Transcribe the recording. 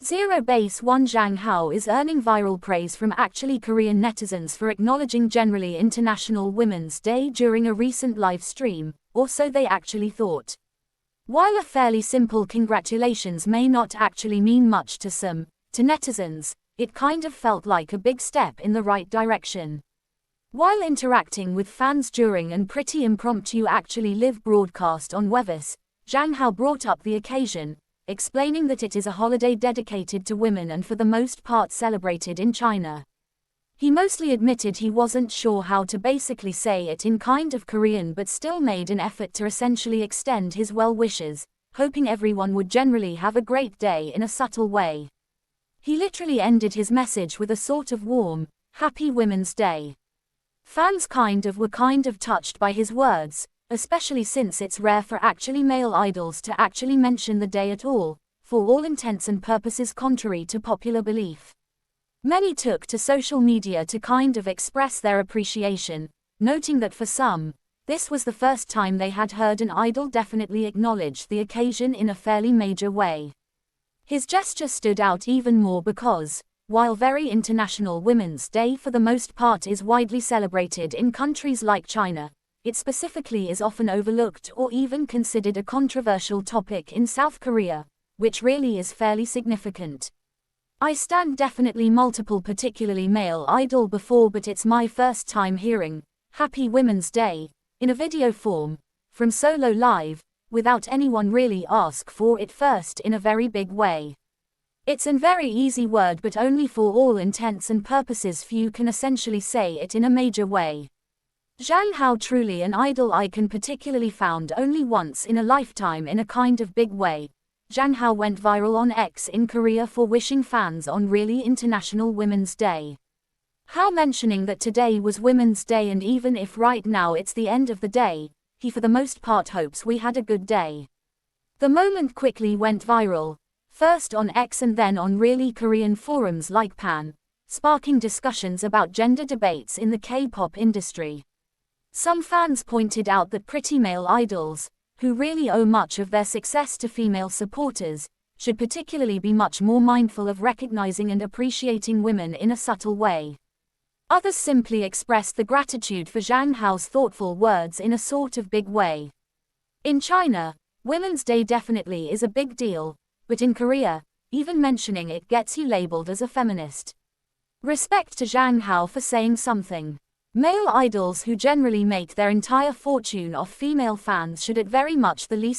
ZEROBASEONE Zhang Hao is earning viral praise from actually Korean netizens for acknowledging generally International Women's Day during a recent live stream, or so they actually thought. While a fairly simple congratulations may not actually mean much to some, to netizens, it kind of felt like a big step in the right direction. While interacting with fans during an pretty impromptu actually live broadcast on Weverse, Zhang Hao brought up the occasion, explaining that it is a holiday dedicated to women and for the most part celebrated in China. He mostly admitted he wasn't sure how to basically say it in kind of Korean, but still made an effort to essentially extend his well wishes, hoping everyone would generally have a great day in a subtle way. He literally ended his message with a sort of warm, "Happy Women's Day." Fans were kind of touched by his words, especially since it's rare for actually male idols to actually mention the day at all, for all intents and purposes contrary to popular belief. Many took to social media to kind of express their appreciation, noting that for some, this was the first time they had heard an idol definitely acknowledge the occasion in a fairly major way. His gesture stood out even more because, while very International Women's Day for the most part is widely celebrated in countries like China, it specifically is often overlooked or even considered a controversial topic in South Korea, which really is fairly significant. I stand definitely multiple particularly male idol before, but it's my first time hearing "Happy Women's Day" in a video form, from solo live, without anyone really ask for it first in a very big way. It's an very easy word, but only for all intents and purposes few can essentially say it in a major way. Zhang Hao truly an idol icon, particularly found only once in a lifetime in a kind of big way. Zhang Hao went viral on X in Korea for wishing fans on really International Women's Day. Hao mentioning that today was Women's Day, and even if right now it's the end of the day, he for the most part hopes we had a good day. The moment quickly went viral, first on X and then on really Korean forums like Pan, sparking discussions about gender debates in the K-pop industry. Some fans pointed out that pretty male idols, who really owe much of their success to female supporters, should particularly be much more mindful of recognizing and appreciating women in a subtle way. Others simply expressed the gratitude for Zhang Hao's thoughtful words in a sort of big way. In China, Women's Day definitely is a big deal, but in Korea, even mentioning it gets you labeled as a feminist. Respect to Zhang Hao for saying something. Male idols who generally make their entire fortune off female fans should at very much the least